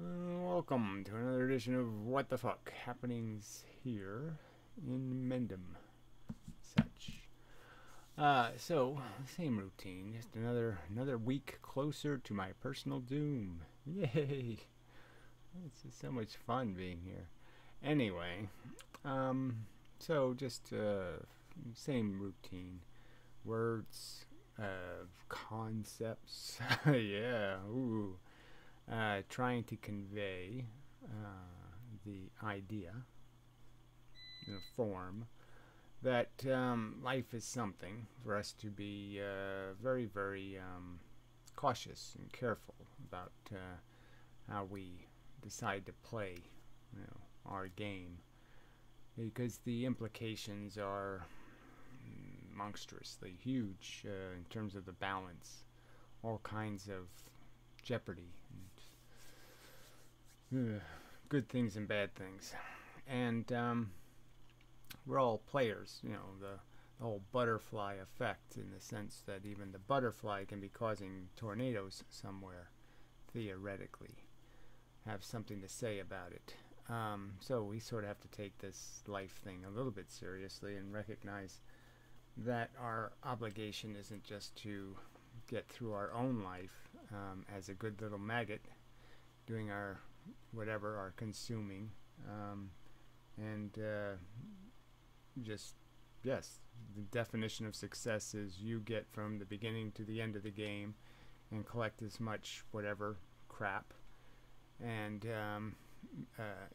Welcome to another edition of What the Fuck Happenings here in Mendham. Such. So same routine, just another week closer to my personal doom. Yay! It's just so much fun being here. Anyway, so just same routine, words, concepts. Yeah. Ooh. Trying to convey the idea, the form, that life is something for us to be very, very cautious and careful about how we decide to play, our game, because the implications are monstrously huge in terms of the balance, all kinds of jeopardy and good things and bad things. And we're all players, the whole butterfly effect, in the sense that even the butterfly can be causing tornadoes somewhere, theoretically, have something to say about it. So we sort of have to take this life thing a little bit seriously and recognize that our obligation isn't just to get through our own life as a good little maggot, doing our whatever, our consuming, and just, yes, the definition of success is you get from the beginning to the end of the game and collect as much whatever crap. And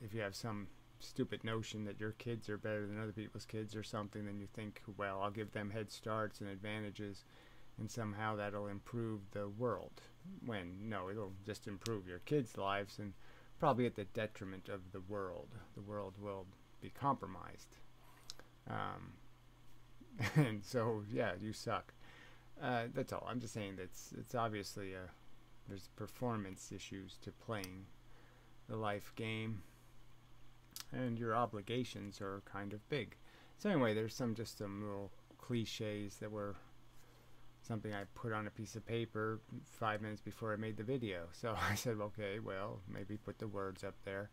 if you have some stupid notion that your kids are better than other people's kids or something, then you think, well, I'll give them head starts and advantages, and somehow that'll improve the world. When, no, it'll just improve your kids' lives, and probably at the detriment of the world. The world will be compromised. And so, yeah, you suck. That's all. I'm just saying that it's obviously there's performance issues to playing the life game, and your obligations are kind of big. So anyway, there's some little cliches that were something I put on a piece of paper 5 minutes before I made the video. So I said, okay, well, maybe put the words up there.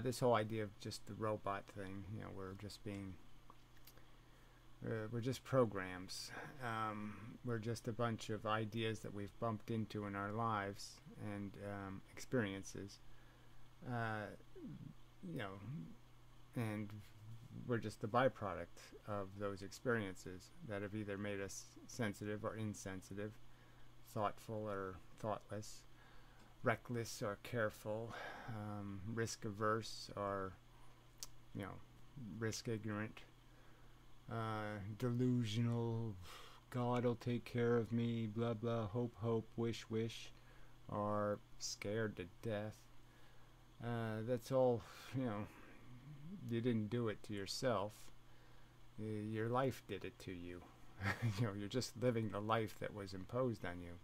This whole idea of just the robot thing, we're just we're just programs. We're just a bunch of ideas that we've bumped into in our lives and experiences. And we're just the byproduct of those experiences that have either made us sensitive or insensitive, thoughtful or thoughtless, reckless or careful, risk averse or risk ignorant, delusional, God will take care of me, blah blah, hope hope, wish wish, or scared to death. That's all, you didn't do it to yourself. Your life did it to you. You're just living the life that was imposed on you.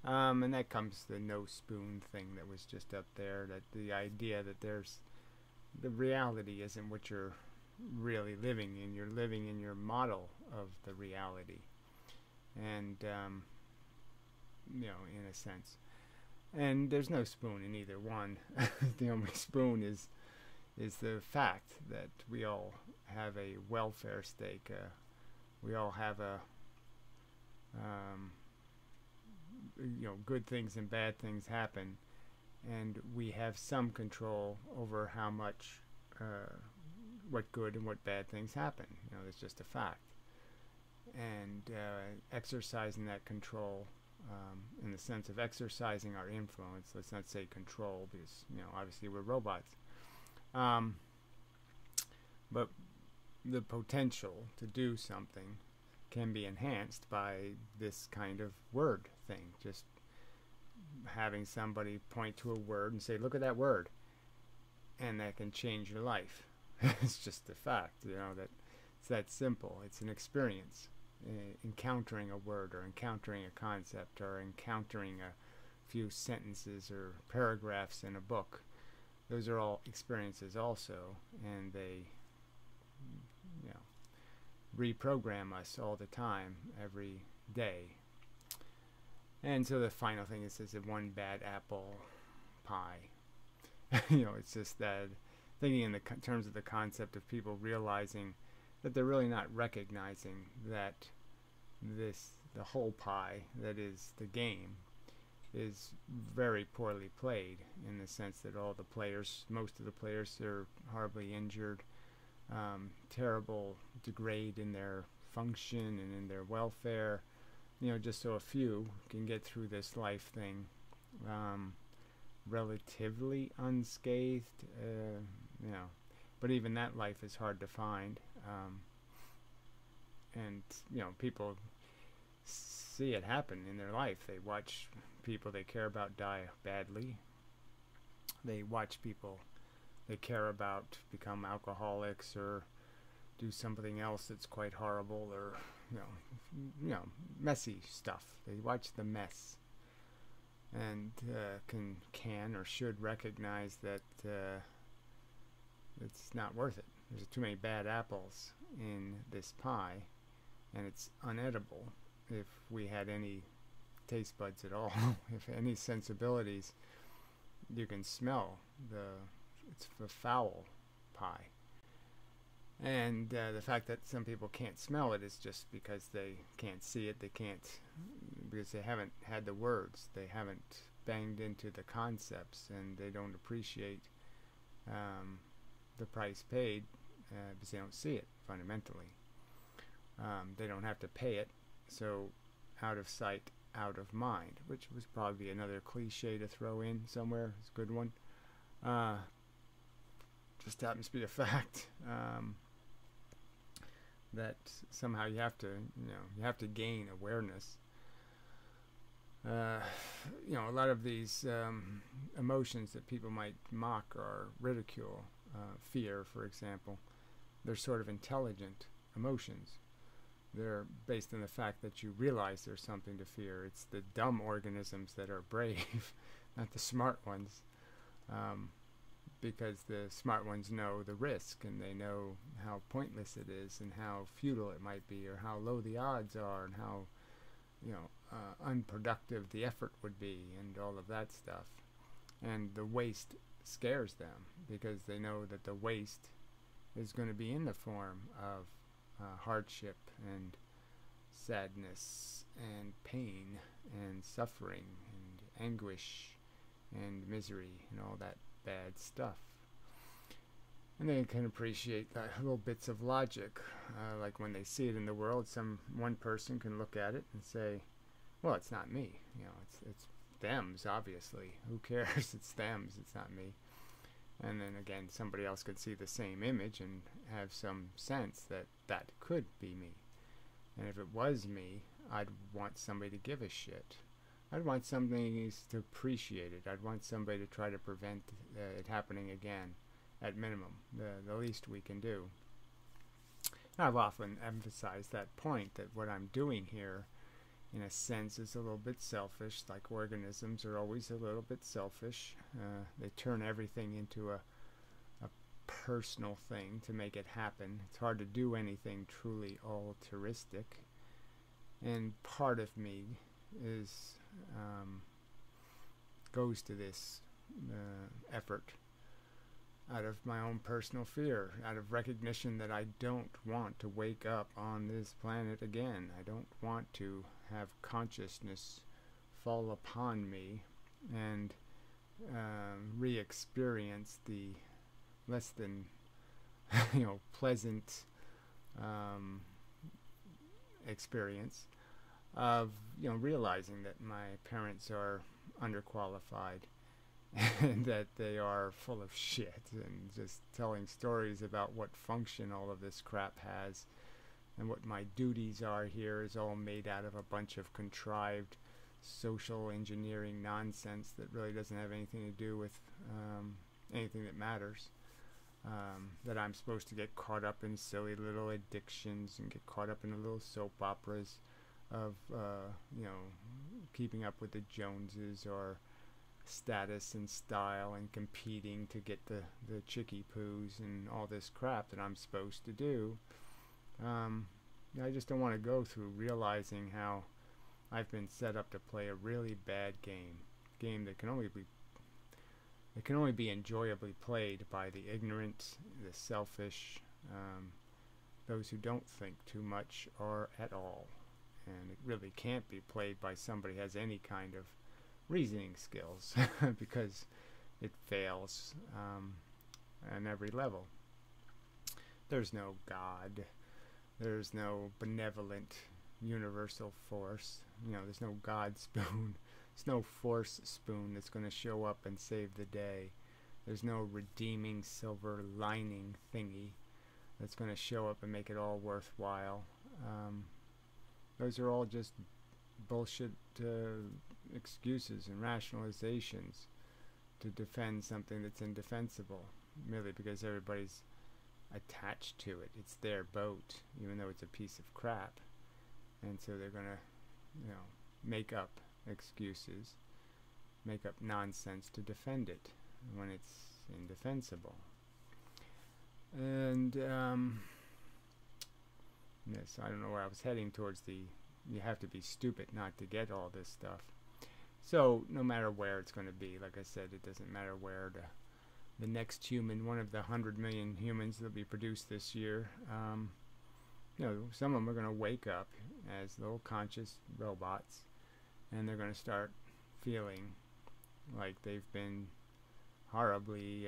And that comes the no spoon thing that was just up there, that the idea that the reality isn't what you're really living in. You're living in your model of the reality. And, in a sense. And there's no spoon in either one. The only spoon is the fact that we all have a welfare stake. We all have good things and bad things happen, and we have some control over how much, what good and what bad things happen. It's just a fact. And exercising that control, in the sense of exercising our influence, let's not say control, because obviously we're robots. But the potential to do something can be enhanced by this kind of word thing. Just having somebody point to a word and say, look at that word, and that can change your life. It's just a fact, that it's that simple. It's an experience. Encountering a word, or encountering a concept, or encountering a few sentences or paragraphs in a book. Those are all experiences also, and they reprogram us all the time, every day. And so the final thing is that one bad apple pie. It's just that thinking in the terms of the concept of people realizing that they're really not recognizing that the whole pie, that is the game, is very poorly played, in the sense that most of the players are horribly injured, terrible degrade in their function and in their welfare, just so a few can get through this life thing relatively unscathed, but even that life is hard to find, and people see it happen in their life. They watch people they care about die badly. They watch people they care about become alcoholics or do something else that's quite horrible, or messy stuff. They watch the mess and can or should recognize that it's not worth it. There's too many bad apples in this pie, and it's unedible. If we had any taste buds at all, if any sensibilities, you can smell it's a foul pie. And the fact that some people can't smell it is just because they can't see it. Because they haven't had the words. They haven't banged into the concepts, and they don't appreciate the price paid because they don't see it fundamentally. They don't have to pay it, so out of sight, out of mind, which was probably another cliche to throw in somewhere. It's a good one. Just happens to be a fact. That somehow you have to gain awareness. A lot of these emotions that people might mock or ridicule, fear, for example, they're sort of intelligent emotions. They're based on the fact that you realize there's something to fear. It's the dumb organisms that are brave, not the smart ones. Because the smart ones know the risk, and they know how pointless it is, and how futile it might be, or how low the odds are, and how unproductive the effort would be, and all of that stuff. And the waste scares them, because they know that the waste is going to be in the form of hardship and sadness and pain and suffering and anguish and misery and all that bad stuff. And they can appreciate little bits of logic, like when they see it in the world. One person can look at it and say, well, it's not me, it's thems, obviously, who cares? It's thems, it's not me. And then again, somebody else could see the same image and have some sense that that could be me. And if it was me, I'd want somebody to give a shit. I'd want somebody to appreciate it. I'd want somebody to try to prevent it happening again, at minimum, the least we can do. I've often emphasized that point, that what I'm doing here, in a sense, is a little bit selfish. Like organisms are always a little bit selfish. They turn everything into a personal thing to make it happen. It's hard to do anything truly altruistic. And part of me goes to this effort out of my own personal fear, out of recognition that I don't want to wake up on this planet again. I don't want to have consciousness fall upon me and re-experience the less than pleasant experience of realizing that my parents are underqualified and that they are full of shit, and just telling stories about what function all of this crap has, and what my duties are here is all made out of a bunch of contrived social engineering nonsense that really doesn't have anything to do with anything that matters. That I'm supposed to get caught up in silly little addictions and get caught up in the little soap operas of keeping up with the Joneses, or status and style and competing to get the chickie poos and all this crap that I'm supposed to do. I just don't want to go through realizing how I've been set up to play a really bad game that can only be It can only be enjoyably played by the ignorant, the selfish, those who don't think too much or at all. And it really can't be played by somebody who has any kind of reasoning skills because it fails on every level. There's no God. There's no benevolent universal force. There's no God spoon. There's no force spoon that's going to show up and save the day. There's no redeeming silver lining thingy that's going to show up and make it all worthwhile. Those are all just bullshit excuses and rationalizations to defend something that's indefensible, merely because everybody's attached to it. It's their boat, even though it's a piece of crap. And so they're going to, make up excuses, make up nonsense to defend it when it's indefensible. And yes, I don't know where I was heading towards you have to be stupid not to get all this stuff. So no matter where it's going to be, like I said, it doesn't matter where the next human, one of the 100 million humans that will be produced this year, some of them are going to wake up as little conscious robots, and they're going to start feeling like they've been horribly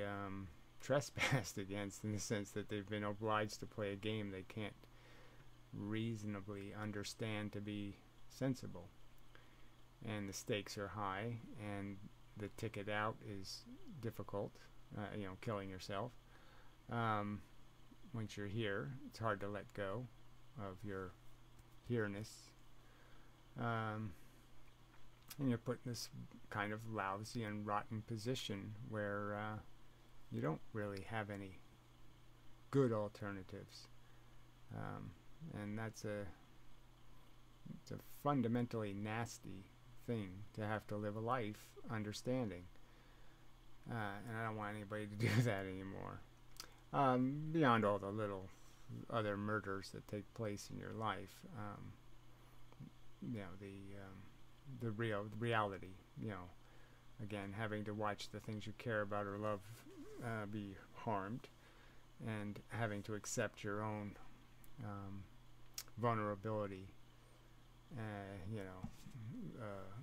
trespassed against, in the sense that they've been obliged to play a game they can't reasonably understand to be sensible. And the stakes are high, and the ticket out is difficult, killing yourself. Once you're here, it's hard to let go of your here-ness. And you're put in this kind of lousy and rotten position where you don't really have any good alternatives. And it's a fundamentally nasty thing to have to live a life understanding. And I don't want anybody to do that anymore. Beyond all the little other murders that take place in your life, the reality, again, having to watch the things you care about or love be harmed, and having to accept your own vulnerability,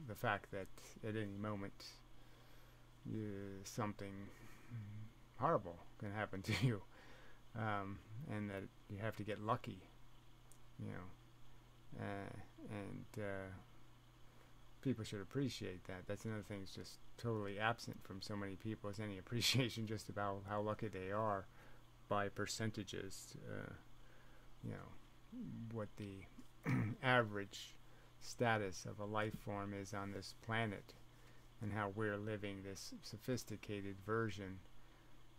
the fact that at any moment something horrible can happen to you, and that you have to get lucky, and people should appreciate that. That's another thing that's just totally absent from so many people, is any appreciation just about how lucky they are by percentages. What the average status of a life form is on this planet, and how we're living this sophisticated version,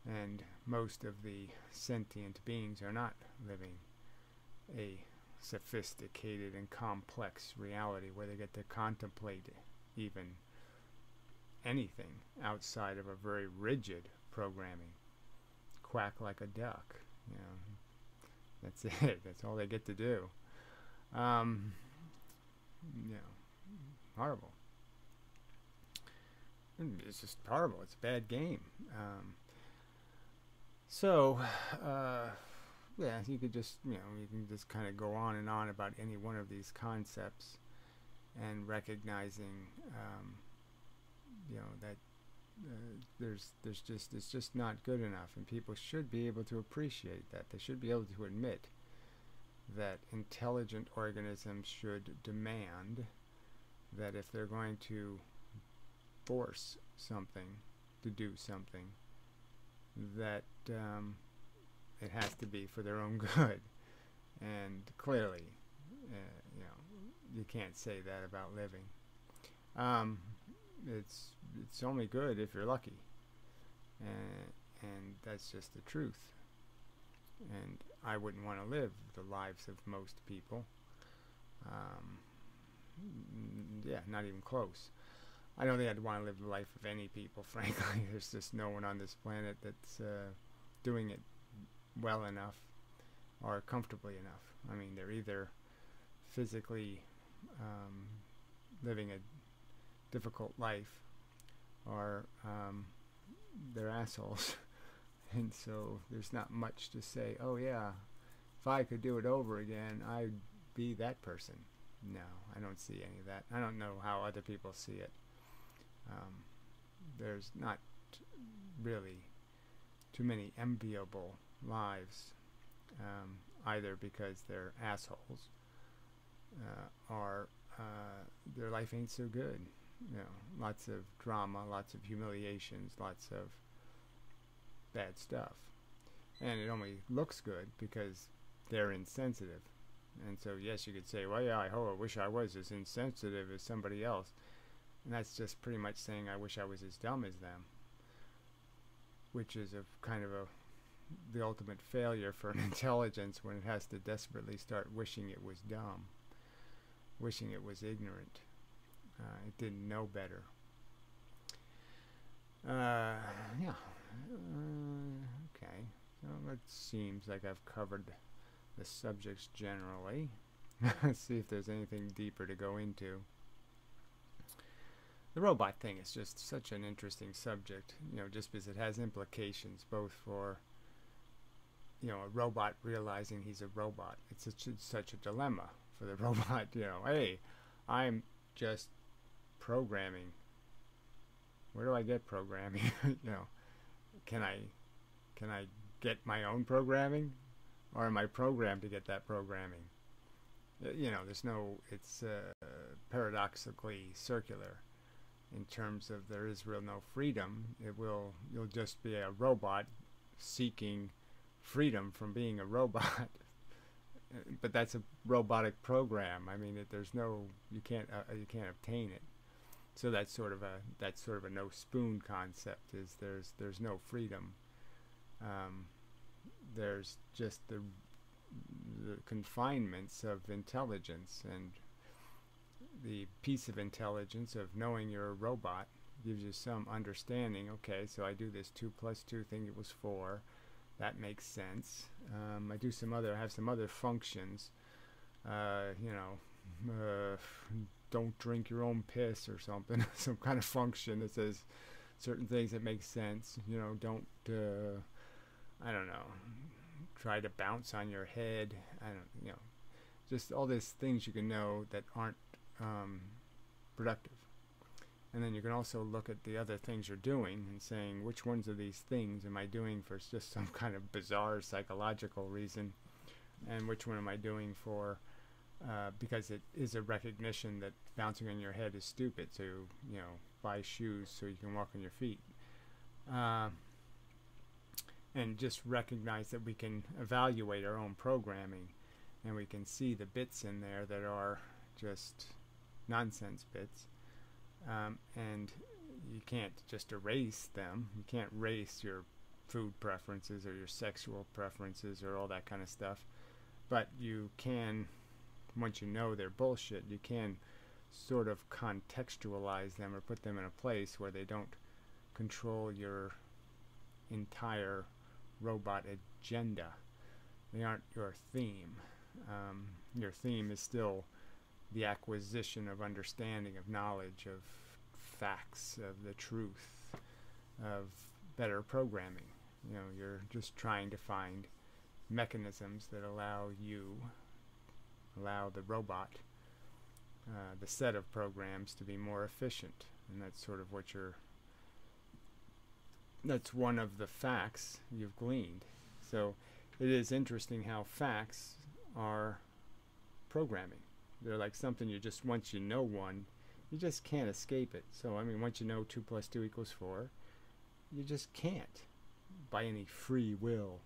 and most of the sentient beings are not living a sophisticated and complex reality where they get to contemplate even anything outside of a very rigid programming. Quack like a duck, that's it. That's all they get to do. Horrible. It's just horrible. It's a bad game. You could just, you can just kind of go on and on about any one of these concepts, and recognizing, that it's just not good enough, and people should be able to appreciate that. They should be able to admit that intelligent organisms should demand that if they're going to force something to do something, that it has to be for their own good. And clearly, you can't say that about living. It's only good if you're lucky, and that's just the truth. And I wouldn't want to live the lives of most people. Not even close. I don't think I'd want to live the life of any people, frankly. There's just no one on this planet that's doing it well enough or comfortably enough. I mean, they're either physically living a difficult life, or they're assholes. And so there's not much to say, oh yeah, if I could do it over again, I'd be that person. No, I don't see any of that. I don't know how other people see it. There's not really too many enviable lives, either because they're assholes or their life ain't so good. You know, lots of drama, lots of humiliations, lots of bad stuff. And it only looks good because they're insensitive. And so, yes, you could say, well, yeah, I wish I was as insensitive as somebody else. And that's just pretty much saying I wish I was as dumb as them, which is the ultimate failure for an intelligence when it has to desperately start wishing it was dumb, wishing it was ignorant. It didn't know better. Yeah. Okay. So it seems like I've covered the subjects generally. Let's see if there's anything deeper to go into. The robot thing is just such an interesting subject, you know, just because it has implications both for, you know, a robot realizing he's a robot. It's such a dilemma for the robot, you know, hey, I'm just programming. Where do I get programming? You know, can I get my own programming, or am I programmed to get that programming? You know, it's paradoxically circular in terms of there is real no freedom. You'll just be a robot seeking freedom from being a robot. But that's a robotic program. I mean, you can't obtain it. So that's sort of a no spoon concept. Is there's no freedom. There's just the confinements of intelligence, and the piece of intelligence of knowing you're a robot gives you some understanding. Okay, so I do this 2 + 2 thing. It was 4. That makes sense. I have some other functions. You know, don't drink your own piss or something. Some kind of function that says certain things that make sense. You know, don't I don't know, try to bounce on your head. You know, just all these things you can know that aren't productive. And then you can also look at the other things you're doing and saying, which ones of these things am I doing for just some kind of bizarre psychological reason, and which one am I doing for because it is a recognition that bouncing on your head is stupid, so you know, buy shoes so you can walk on your feet. And just recognize that we can evaluate our own programming, and we can see the bits in there that are just nonsense bits. And you can't just erase them. You can't erase your food preferences or your sexual preferences or all that kind of stuff. But you can, once you know they're bullshit, you can sort of contextualize them or put them in a place where they don't control your entire robot agenda. They aren't your theme. Your theme is still the acquisition of understanding, of knowledge, of facts, of the truth, of better programming. You know, you're just trying to find mechanisms that allow the robot, the set of programs to be more efficient. And that's sort of that's one of the facts you've gleaned. So it is interesting how facts are programming. They're like something once you know one, you just can't escape it. So, I mean, once you know 2 + 2 = 4, you just can't, by any free will,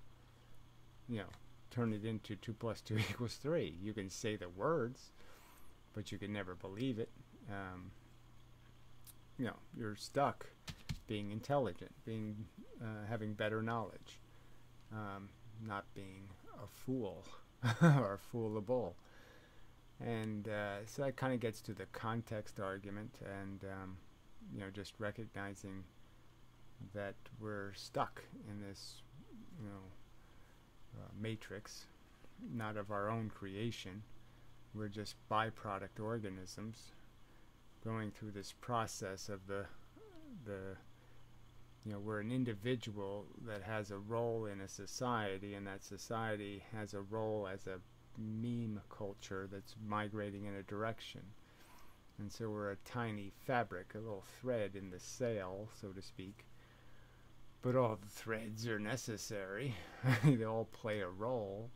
you know, turn it into 2 + 2 = 3. You can say the words, but you can never believe it. You know, you're stuck being intelligent, having better knowledge, not being a fool or foolable. And so that kind of gets to the context argument, and you know, just recognizing that we're stuck in this, you know, matrix, not of our own creation. We're just byproduct organisms going through this process of the we're an individual that has a role in a society, and that society has a role as a meme culture that's migrating in a direction. And so we're a tiny fabric, a little thread in the sail, so to speak. But all the threads are necessary. They all play a role.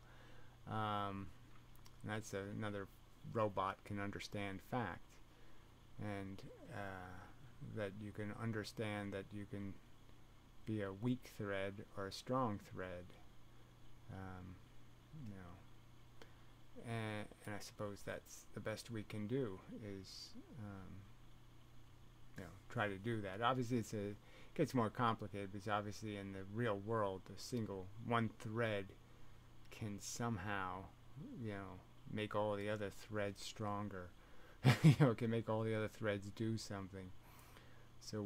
That's another robot can understand fact. And that you can understand that you can be a weak thread or a strong thread. And I suppose that's the best we can do is try to do that. Obviously it gets more complicated because obviously in the real world one thread can somehow make all the other threads stronger. Can make all the other threads do something. So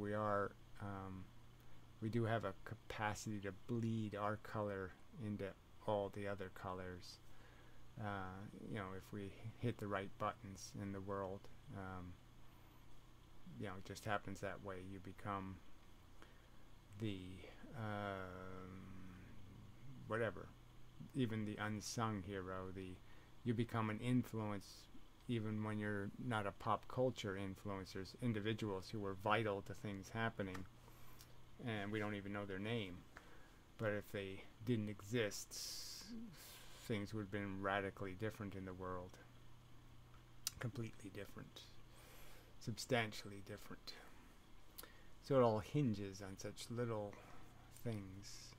we do have a capacity to bleed our color into all the other colors. If we hit the right buttons in the world, it just happens that way. You become the whatever, even the unsung hero. You become an influence, even when you're not a pop culture influencer. There's individuals who are vital to things happening, and we don't even know their name. But if they didn't exist, things would have been radically different in the world. Completely different. Substantially different. So it all hinges on such little things.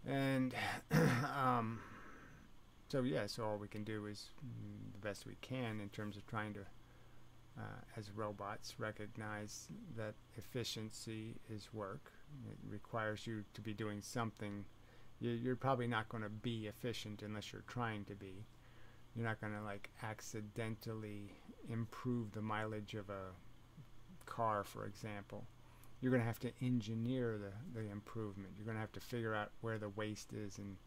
And so all we can do is the best we can in terms of trying to, as robots, recognize that efficiency is work. It requires you to be doing something. You're probably not going to be efficient unless you're trying to be. You're not going to accidentally improve the mileage of a car, for example. You're going to have to engineer the improvement. You're going to have to figure out where the waste is and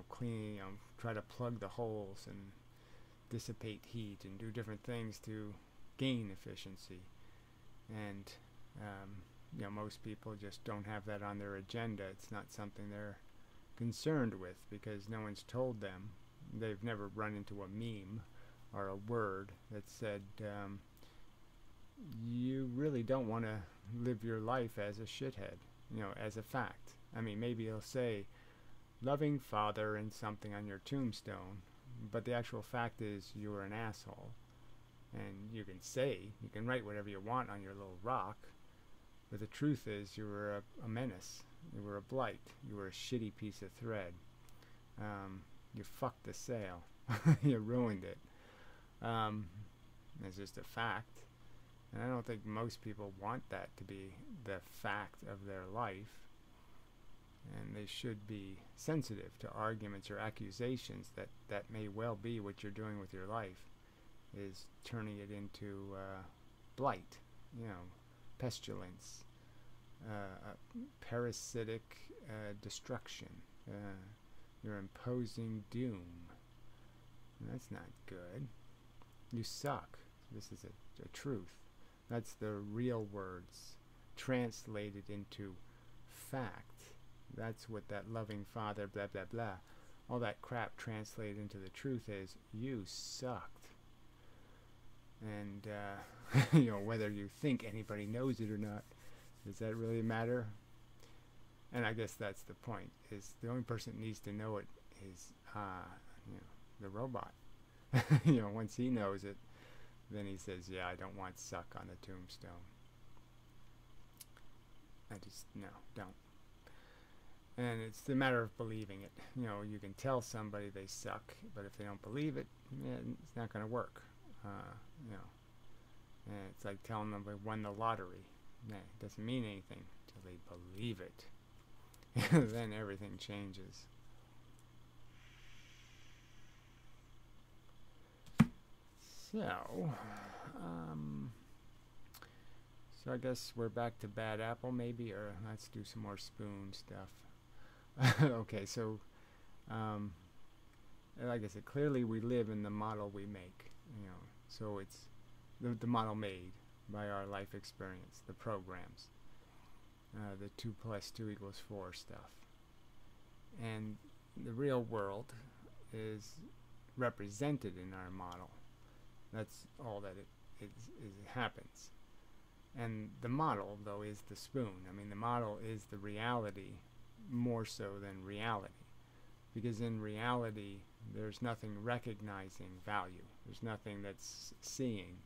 clean, try to plug the holes and dissipate heat and do different things to gain efficiency. And most people just don't have that on their agenda. It's not something they're concerned with because no one's told them. They've never run into a meme or a word that said you really don't want to live your life as a shithead, as a fact. I mean, maybe it'll say loving father and something on your tombstone, but the actual fact is you were an asshole. And you can write whatever you want on your little rock, but the truth is you were a menace. You were a blight. You were a shitty piece of thread. You fucked the sail. You ruined it. It's just a fact. And I don't think most people want that to be the fact of their life. And they should be sensitive to arguments or accusations that may well be what you're doing with your life, is turning it into blight, pestilence, parasitic destruction. You're imposing doom. That's not good. You suck. This is a truth. That's the real words translated into fact. That's what that loving father, blah, blah, blah. All that crap translated into the truth is you sucked. And, whether you think anybody knows it or not, does that really matter? And I guess that's the point, is the only person that needs to know it is, the robot. Once he knows it, then he says, yeah, I don't want suck on the tombstone. Don't. And it's the matter of believing it. You can tell somebody they suck, but if they don't believe it, it's not going to work. And it's like telling them they won the lottery. It doesn't mean anything until they believe it. Then everything changes. So I guess we're back to bad apple maybe, or let's do some more spoon stuff. Okay, so like I said, clearly we live in the model we make, so it's the model made by our life experience, the programs. the 2 + 2 = 4 stuff. And the real world is represented in our model. That's all that it happens. And the model, though, is the spoon. I mean, the model is the reality more so than reality. Because in reality, there's nothing recognizing value. There's nothing that's seeing.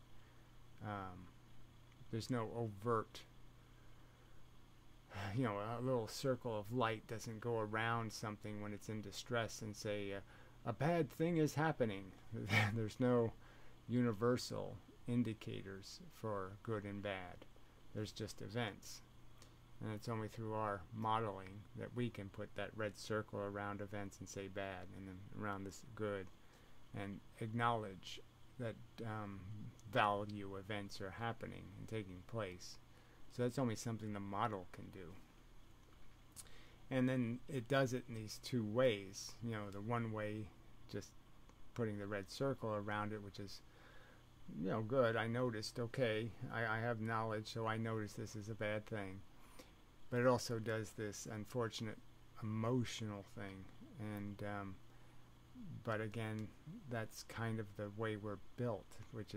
There's no overt, a little circle of light doesn't go around something when it's in distress and say, a bad thing is happening. There's no universal indicators for good and bad. There's just events. And it's only through our modeling that we can put that red circle around events and say bad, and then around this good, and acknowledge that value events are happening and taking place. So that's only something the model can do. And then it does it in these 2 ways. The one way, just putting the red circle around it, which is, good, I noticed, okay, I have knowledge, so I notice this is a bad thing. But it also does this unfortunate emotional thing. And but again, that's kind of the way we're built, which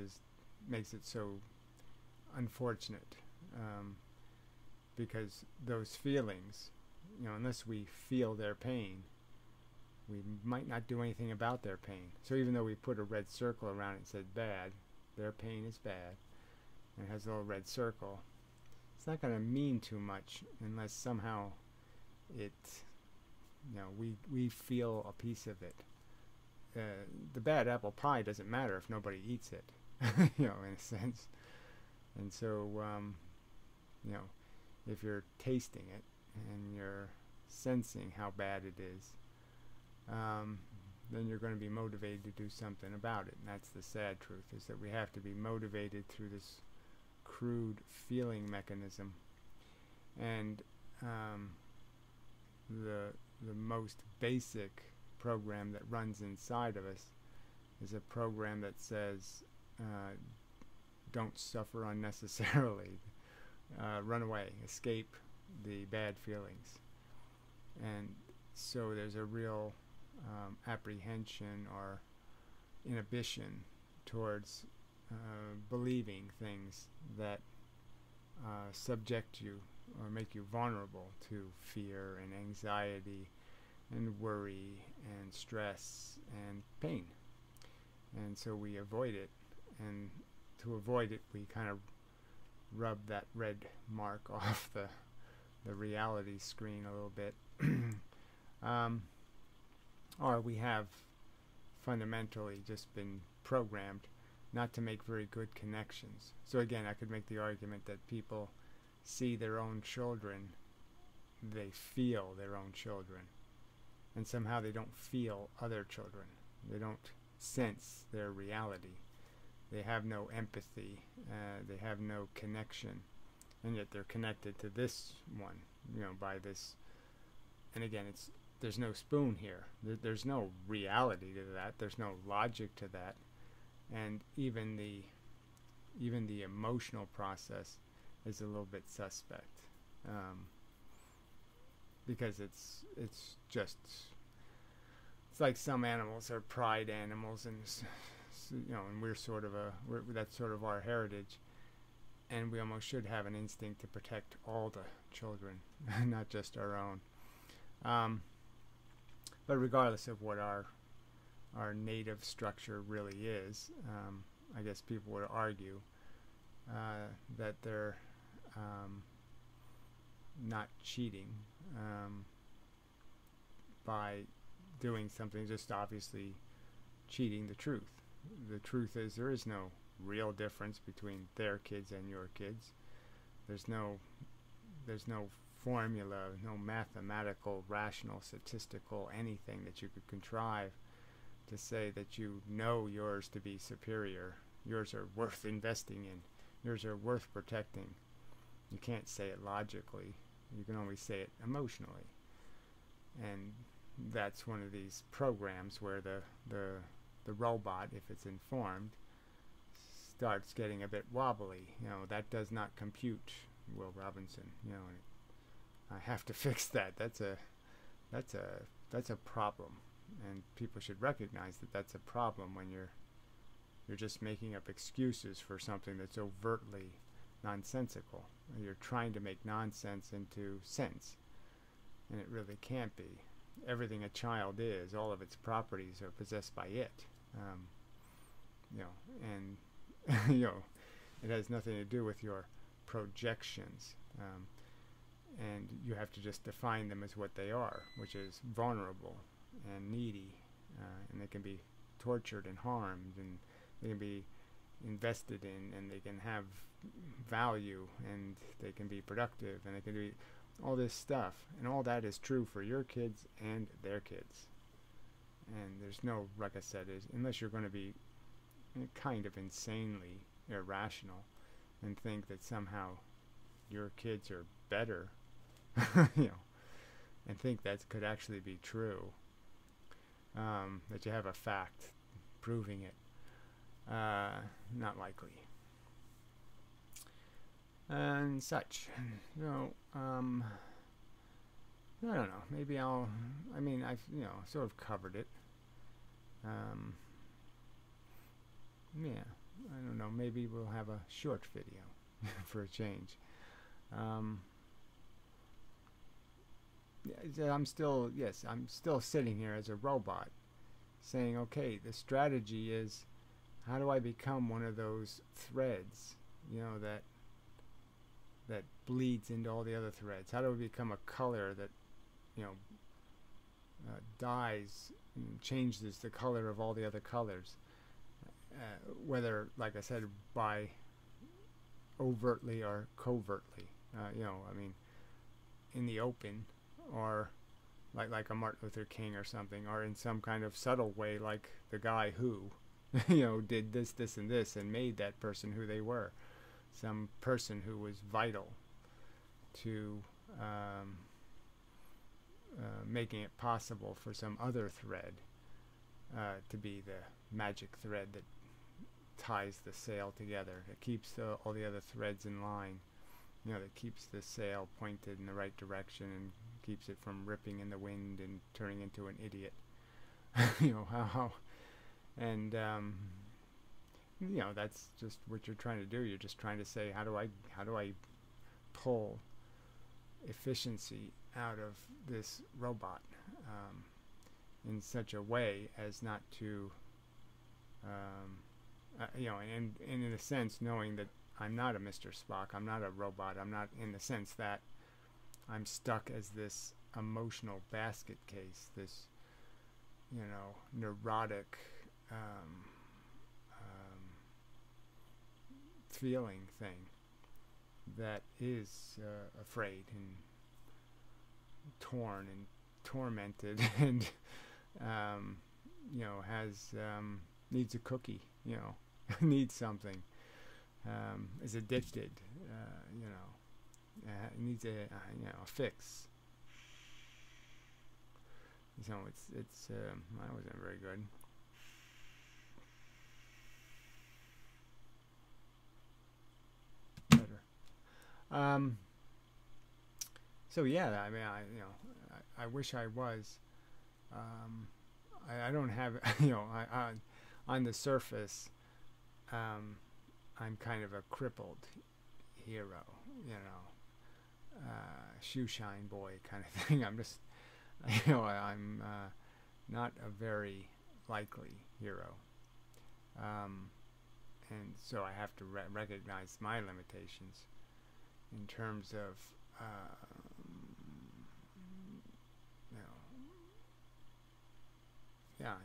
makes it so unfortunate. Because those feelings, unless we feel their pain, we might not do anything about their pain. So even though we put a red circle around it and said bad, their pain is bad, and it has a little red circle, it's not going to mean too much unless somehow we feel a piece of it. The bad apple pie doesn't matter if nobody eats it, in a sense. And so, if you're tasting it and you're sensing how bad it is, then you're going to be motivated to do something about it. And that's the sad truth, is that we have to be motivated through this crude feeling mechanism. And the most basic program that runs inside of us is a program that says, don't suffer unnecessarily, run away, escape the bad feelings. And so there's a real apprehension or inhibition towards believing things that subject you or make you vulnerable to fear and anxiety and worry and stress and pain. And so we avoid it, and to avoid it we kind of rub that red mark off the reality screen a little bit. Or we have fundamentally just been programmed not to make very good connections. So again, I could make the argument that people see their own children, they feel their own children, and somehow they don't feel other children. They don't sense their reality. They have no empathy. They have no connection, and yet they're connected to this one, by this. And again, there's no spoon here. There's no reality to that. There's no logic to that. And even the emotional process is a little bit suspect, because it's like some animals are pride animals, and and that's sort of our heritage, and we almost should have an instinct to protect all the children, not just our own. But regardless of what our native structure really is, I guess people would argue that they're not cheating by doing something, just obviously cheating the truth. The truth is there is no real difference between their kids and your kids. There's no formula, no mathematical, rational, statistical, anything that you could contrive to say that yours to be superior. Yours are worth investing in. Yours are worth protecting. You can't say it logically. You can only say it emotionally. And that's one of these programs where the robot, if it's informed, starts getting a bit wobbly. That does not compute, Will Robinson. I have to fix that. That's a problem, and people should recognize that that's a problem when you're just making up excuses for something that's overtly nonsensical. You're trying to make nonsense into sense, and it really can't be. Everything a child is, all of its properties are possessed by it. And it has nothing to do with your projections. And you have to just define them as what they are, which is vulnerable and needy, and they can be tortured and harmed, and they can be invested in, and they can have value, and they can be productive, and they can do all this stuff, and all that is true for your kids and their kids. And there's no, like I said, unless you're going to be kind of insanely irrational and think that somehow your kids are better, and think that could actually be true, that you have a fact proving it. Not likely. And such. I don't know. Maybe I've sort of covered it. Yeah, I don't know. Maybe we'll have a short video for a change. I'm still sitting here as a robot saying, okay, the strategy is, how do I become one of those threads, that bleeds into all the other threads? How do I become a color that, dyes and changes the color of all the other colors? Whether, like I said, by overtly or covertly, in the open, or like a Martin Luther King or something, or in some kind of subtle way, like the guy who, did this, this, and this, and made that person who they were. Some person who was vital to making it possible for some other thread to be the magic thread that ties the sail together, that keeps all the other threads in line, that keeps the sail pointed in the right direction and keeps it from ripping in the wind and turning into an idiot. And that's just what you're trying to do. You're just trying to say, how do I pull efficiency out of this robot in such a way as not to and in a sense, knowing that I'm not a Mr. Spock, I'm not a robot, I'm not, in the sense that I'm stuck as this emotional basket case, this neurotic feeling thing that is afraid and torn and tormented and has needs a cookie, needs something, is addicted, needs a fix. So it's that wasn't very good. Better. So yeah, I wish I was. I don't have, on the surface, I'm kind of a crippled hero, shoe shine boy kind of thing. I'm just, I'm not a very likely hero, and so I have to recognize my limitations in terms of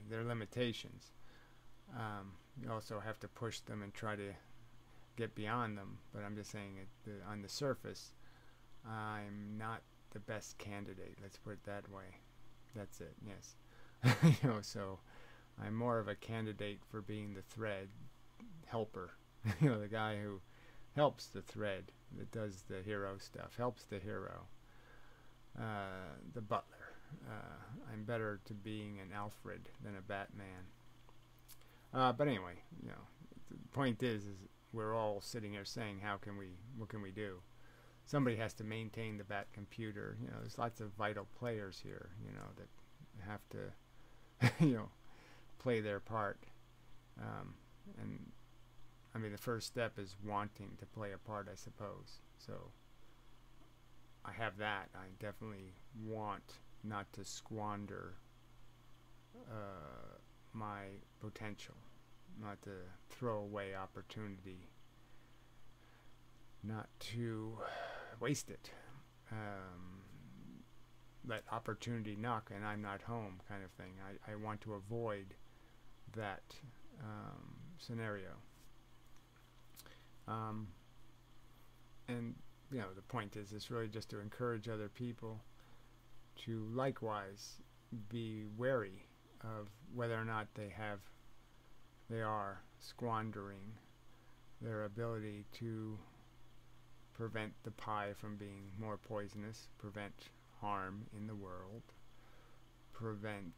their limitations. You also have to push them and try to get beyond them, but I'm just saying on the surface, I'm not the best candidate, let's put it that way. That's it, yes. So I'm more of a candidate for being the thread helper, the guy who helps the thread, that does the hero stuff, helps the hero, the butler. I'm better to being an Alfred than a Batman. But anyway, the point is we're all sitting here saying, what can we do? somebody has to maintain the bat computer. You know, there's lots of vital players here, you know, that have to, you know, play their part. And I mean, the first step is wanting to play a part, I suppose. So I have that. I definitely want not to squander my potential, not to throw away opportunity, not to waste it. Let opportunity knock and I'm not home, kind of thing. I want to avoid that scenario. And you know, the point is, it's really just to encourage other people to likewise be wary of whether or not they are squandering their ability to prevent the pie from being more poisonous, prevent harm in the world, prevent,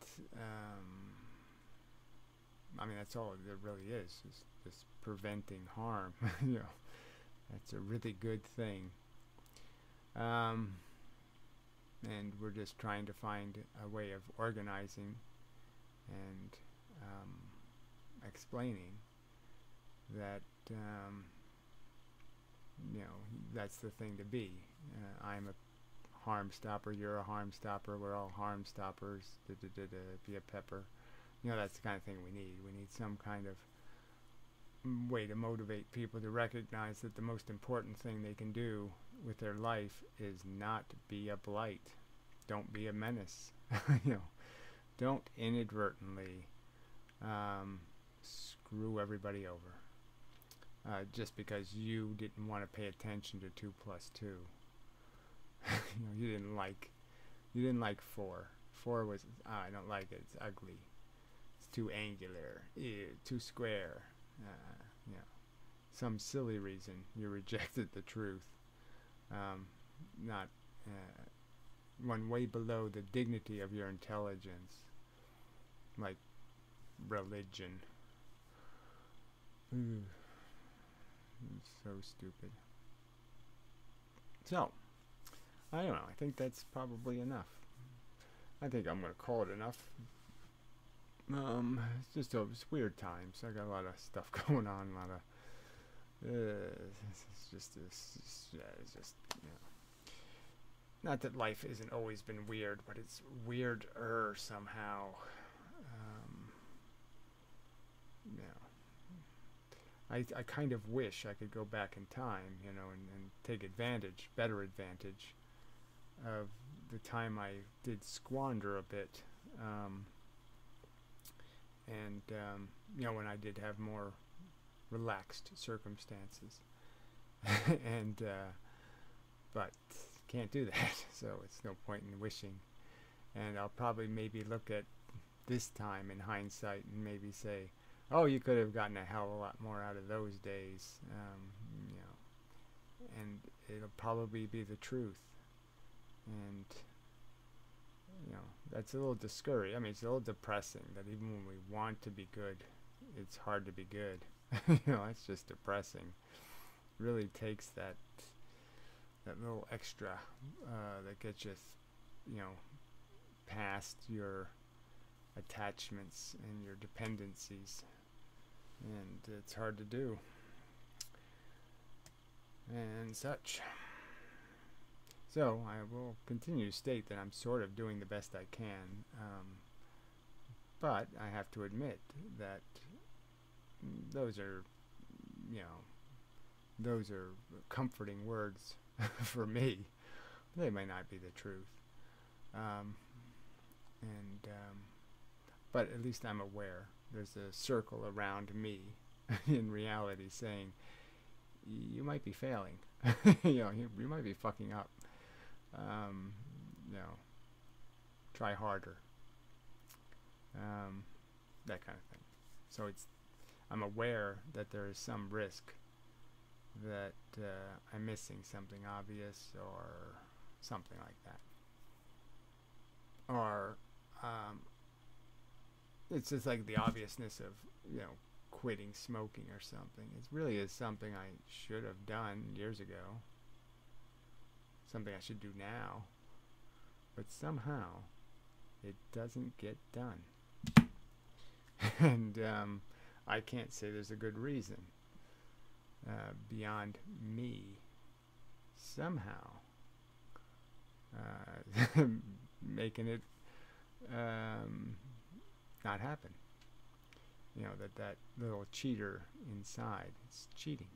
I mean, that's all there really is just preventing harm. You know, that's a really good thing. And we're just trying to find a way of organizing and explaining that, you know, that's the thing to be. I'm a harm stopper, you're a harm stopper, we're all harm stoppers, be a pepper. You know, that's the kind of thing we need. We need some kind of way to motivate people to recognize that the most important thing they can do with their life is not be a blight. Don't be a menace. You know, don't inadvertently screw everybody over just because you didn't want to pay attention to 2 + 2. You know, you didn't like 4. 4 was, I don't like it, it's ugly, it's too angular, too square. You know, some silly reason you rejected the truth, not one way below the dignity of your intelligence, like religion. It's so stupid. So, I don't know, I think that's probably enough. I think I'm going to call it enough. It's just it's weird times. I got a lot of stuff going on, a lot of it's just you know, not that life isn't always been weird, but it's weirder somehow. You know, I kind of wish I could go back in time, you know, and take better advantage of the time I did squander a bit. And you know, when I did have more relaxed circumstances, and but can't do that, so it's no point in wishing. And I'll probably maybe look at this time in hindsight and maybe say, oh, you could have gotten a hell of a lot more out of those days, you know, and it'll probably be the truth. And you know, that's a little discouraging. I mean, it's a little depressing that even when we want to be good, it's hard to be good. You know, that's just depressing. It really takes that little extra that gets you, you know, past your attachments and your dependencies, and it's hard to do, and such. So I will continue to state that I'm sort of doing the best I can, but I have to admit that those are, you know, those are comforting words for me. They may not be the truth, but at least I'm aware. There's a circle around me in reality saying, you might be failing. You know, you might be fucking up. You know, try harder, that kind of thing. So I'm aware that there is some risk that I'm missing something obvious or something like that, or it's just like the obviousness of, you know, quitting smoking or something. It really is something I should have done years ago. something I should do now, but somehow it doesn't get done. And I can't say there's a good reason beyond me somehow making it not happen. You know, that little cheater inside is cheating.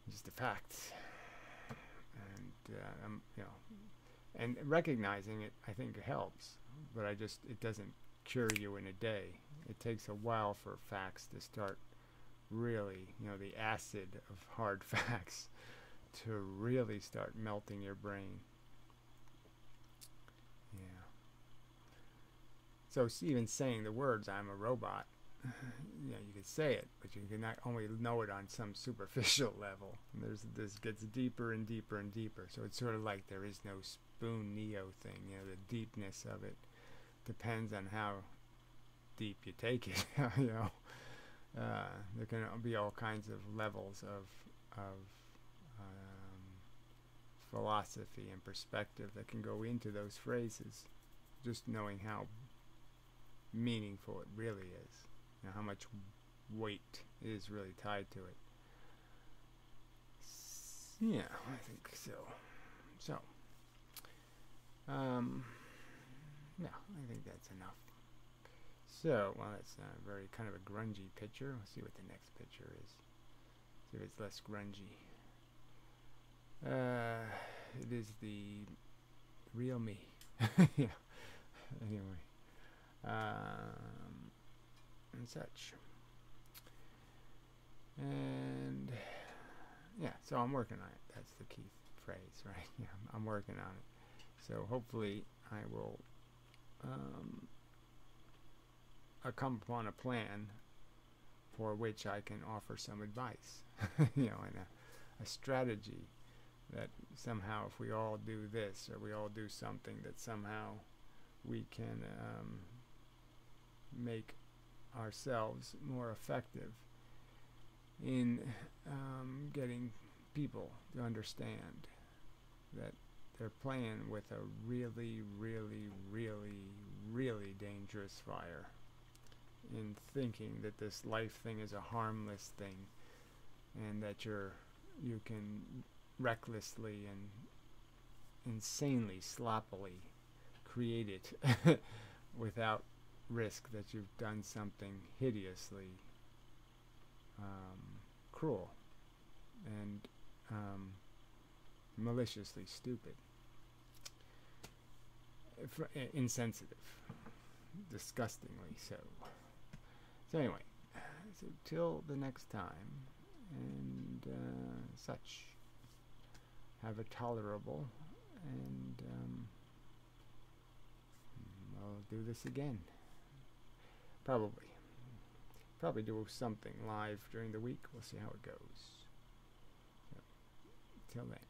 Just a fact. And you know, and recognizing it, I think, helps. But it doesn't cure you in a day. It takes a while for facts to start really, you know, the acid of hard facts to really start melting your brain. Yeah. So even saying the words "I'm a robot," you know, you could say it, but you can not only know it on some superficial level. And this gets deeper and deeper and deeper. So it's sort of like there is no spoon Neo thing. You know, the deepness of it depends on how deep you take it. You know, there can be all kinds of levels of philosophy and perspective that can go into those phrases. Just knowing how meaningful it really is. You know, how much weight is really tied to it. Yeah, I think so. So, yeah, I think that's enough. So, well, that's a very kind of a grungy picture. Let's see what the next picture is. See if it's less grungy. It is the real me. Yeah. Anyway. And such. And yeah, so I'm working on it. That's the key phrase, right? Yeah, I'm working on it. So hopefully I will come upon a plan for which I can offer some advice, you know, and a strategy that somehow if we all do this or we all do something that somehow we can make ourselves more effective in getting people to understand that they're playing with a really, really, really, really dangerous fire in thinking that this life thing is a harmless thing and that you can recklessly and insanely, sloppily create it without risk that you've done something hideously cruel and maliciously stupid, insensitive, disgustingly so. So anyway, so till the next time, and such, have a tolerable, and I'll do this again. Probably do something live during the week. We'll see how it goes. So, till then.